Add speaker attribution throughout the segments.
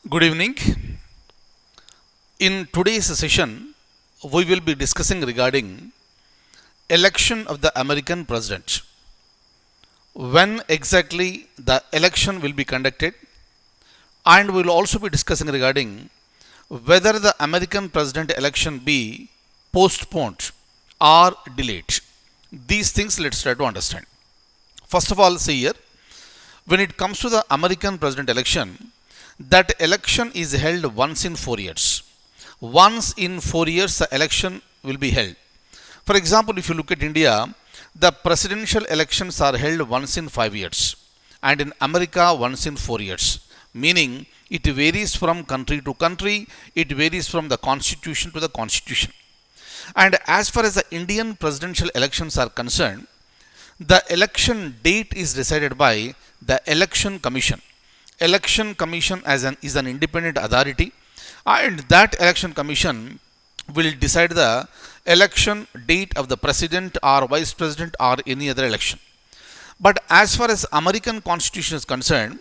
Speaker 1: Good evening. In today's session, we will be discussing regarding election of the American president. When exactly the election will be conducted, and we will also be discussing regarding whether the American president election be postponed or delayed. These things let's try to understand. First of all, see here, when it comes to the American president election, that election is held once in 4 years. Once in 4 years, the election will be held. For example, if you look at India, the presidential elections are held once in 5 years, and in America, once in 4 years. Meaning, it varies from country to country, it varies from the constitution to the constitution. And as far as the Indian presidential elections are concerned, the election date is decided by the Election Commission. Election Commission is an independent authority, and that Election Commission will decide the election date of the president or vice president or any other election. But as far as American Constitution is concerned,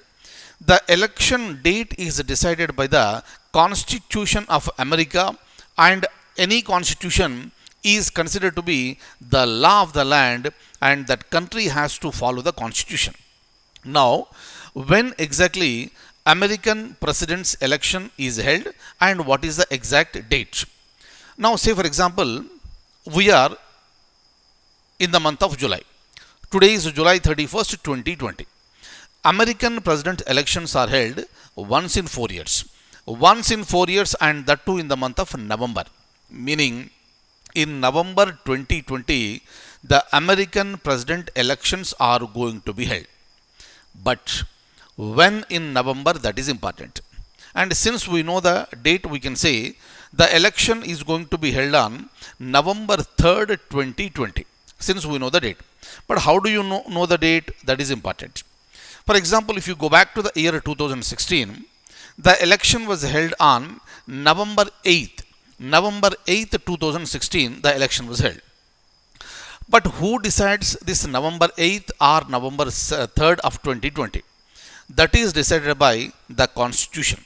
Speaker 1: the election date is decided by the Constitution of America, and any constitution is considered to be the law of the land, and that country has to follow the constitution. Now, when exactly American president's election is held and what is the exact date? Now, say for example, we are in the month of July. Today is July 31st, 2020. American president elections are held once in 4 years. Once in 4 years, and that too in the month of November. Meaning, in November 2020, the American president elections are going to be held. But when in November, that is important. And since we know the date, we can say the election is going to be held on November 3rd, 2020. Since we know the date. But how do you know the date? That is important. For example, if you go back to the year 2016, the election was held on November 8th. November 8th, 2016, the election was held. But who decides this November 8th or November 3rd of 2020? That is decided by the Constitution.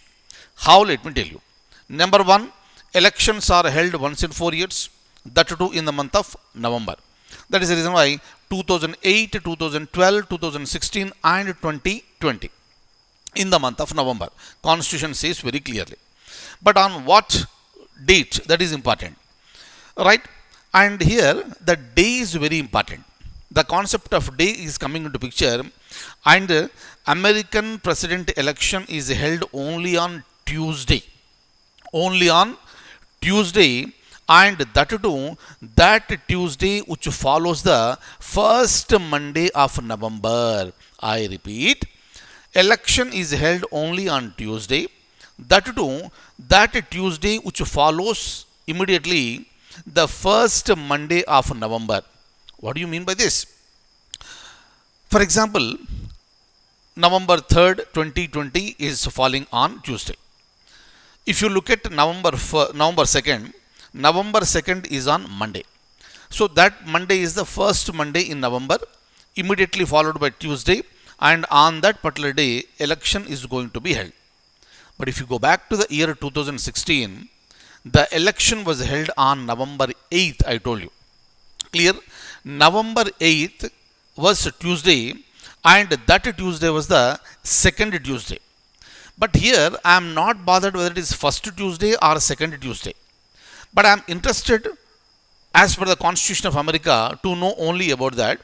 Speaker 1: How? Let me tell you. Number one, elections are held once in 4 years, that too in the month of November. That is the reason why 2008, 2012, 2016 and 2020 in the month of November. Constitution says very clearly. But on what date? That is important. Right? And here the day is very important. The concept of day is coming into picture, and American president election is held only on Tuesday. Only on Tuesday, and that too, that Tuesday which follows the first Monday of November. I repeat, election is held only on Tuesday. That too, that Tuesday which follows immediately the first Monday of November. What do you mean by this? For example, November 3rd, 2020 is falling on Tuesday. If you look at November 2nd, November 2nd is on Monday. So that Monday is the first Monday in November, immediately followed by Tuesday, and on that particular day, election is going to be held. But if you go back to the year 2016, the election was held on November 8th, I told you. Clear? November 8th was Tuesday, and that Tuesday was the second Tuesday. But here I am not bothered whether it is first Tuesday or second Tuesday. But I am interested, as per the Constitution of America, to know only about that,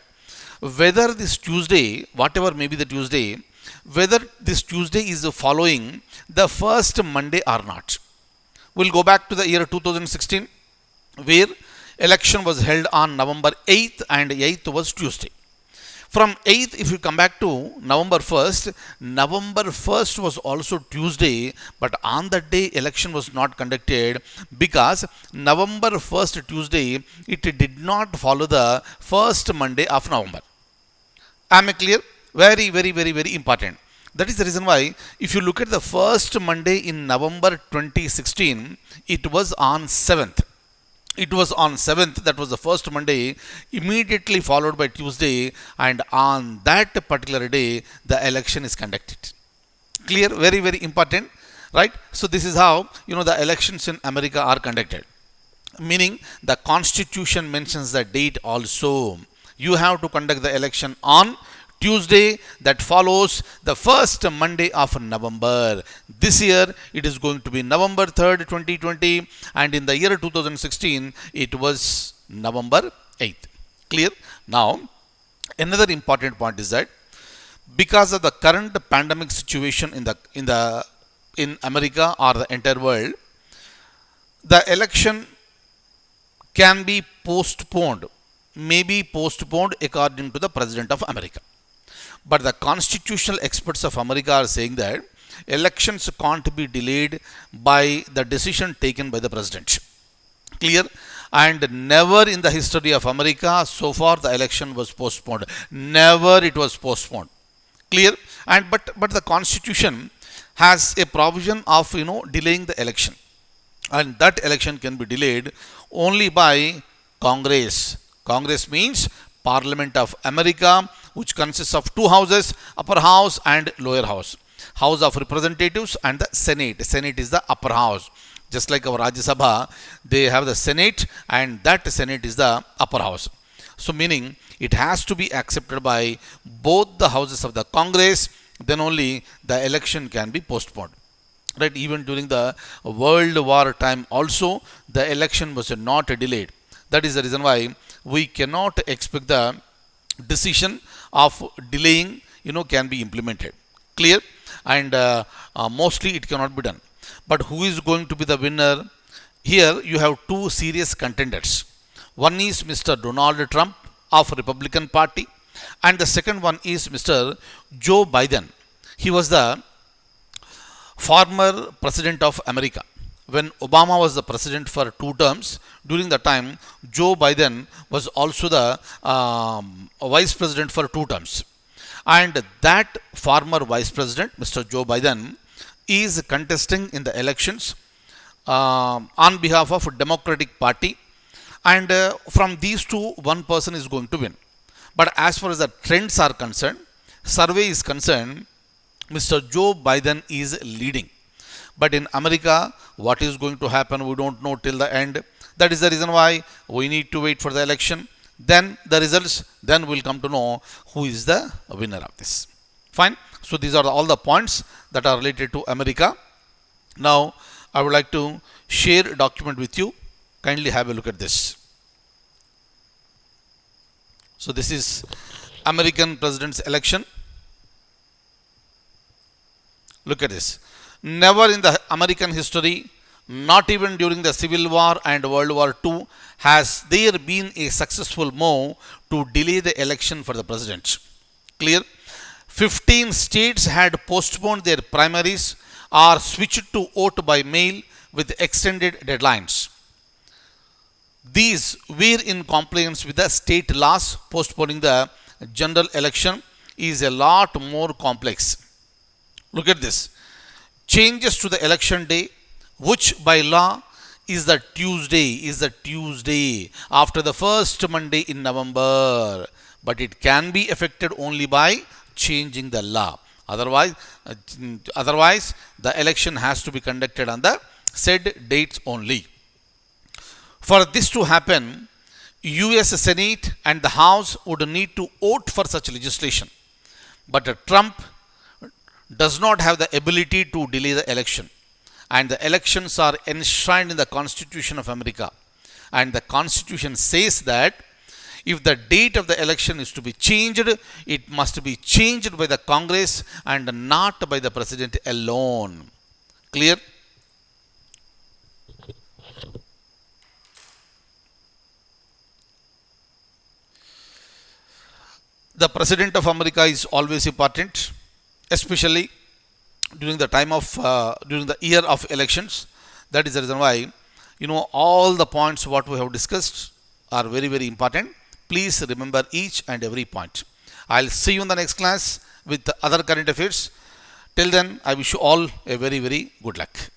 Speaker 1: whether this Tuesday, whatever may be the Tuesday, whether this Tuesday is following the first Monday or not. We'll go back to the year 2016, where election was held on November 8th, and 8th was Tuesday. From 8th, if you come back to November 1st, November 1st was also Tuesday, but on that day election was not conducted because November 1st Tuesday, it did not follow the first Monday of November. Am I clear? Very, very, very, very important. That is the reason why if you look at the first Monday in November 2016, it was on 7th. It was on 7th, that was the first Monday, immediately followed by Tuesday, and on that particular day, the election is conducted. Clear? Very, very important. right? So this is how the elections in America are conducted, meaning the constitution mentions the date also. You have to conduct the election on Tuesday that follows the first Monday of November. This year it is going to be November 3rd, 2020, and in the year 2016 it was November 8th. Clear? Now, another important point is that because of the current pandemic situation in America or the entire world, the election can be postponed, may be postponed according to the President of America. But the constitutional experts of America are saying that elections can't be delayed by the decision taken by the President. Clear? And never in the history of America so far the election was postponed. Never it was postponed. Clear? And but the Constitution has a provision of delaying the election, and that election can be delayed only by Congress. Congress means Parliament of America, which consists of two houses, upper house and lower house. House of Representatives and the Senate. Senate is the upper house. Just like our Rajya Sabha, they have the Senate, and that Senate is the upper house. So meaning it has to be accepted by both the houses of the Congress, then only the election can be postponed. Right? Even during the World War time also, the election was not delayed. That is the reason why we cannot expect the decision of delaying can be implemented. Clear? And mostly it cannot be done. But who is going to be the winner? Here you have two serious contenders. One is Mr. Donald Trump of Republican Party, and the second one is Mr. Joe Biden. He was the former president of America. When Obama was the president for 2 terms, during the time Joe Biden was also the vice president for 2 terms. And that former vice president, Mr. Joe Biden, is contesting in the elections on behalf of Democratic Party. And from these two, one person is going to win. But as far as the trends are concerned, survey is concerned, Mr. Joe Biden is leading. But in America, what is going to happen, we don't know till the end. That is the reason why we need to wait for the election. Then the results, then we'll come to know who is the winner of this. Fine. So these are all the points that are related to America. Now, I would like to share a document with you. Kindly have a look at this. So this is American president's election. Look at this. Never in the American history, not even during the Civil War and World War II, has there been a successful move to delay the election for the president. Clear? 15 states had postponed their primaries or switched to vote by mail with extended deadlines. These were in compliance with the state laws. Postponing the general election is a lot more complex. Look at this. Changes to the election day, which by law is the Tuesday after the first Monday in November, but it can be affected only by changing the law. Otherwise the election has to be conducted on the said dates only. For this to happen, US Senate and the House would need to vote for such legislation. But Trump does not have the ability to delay the election, and the elections are enshrined in the Constitution of America. And the Constitution says that if the date of the election is to be changed, it must be changed by the Congress and not by the President alone. Clear? The President of America is always important, especially during the time of during the year of elections. That is the reason why all the points what we have discussed are very, very important. Please remember each and every point. I'll see you in the next class with the other current affairs. Till then, I wish you all a very, very good luck.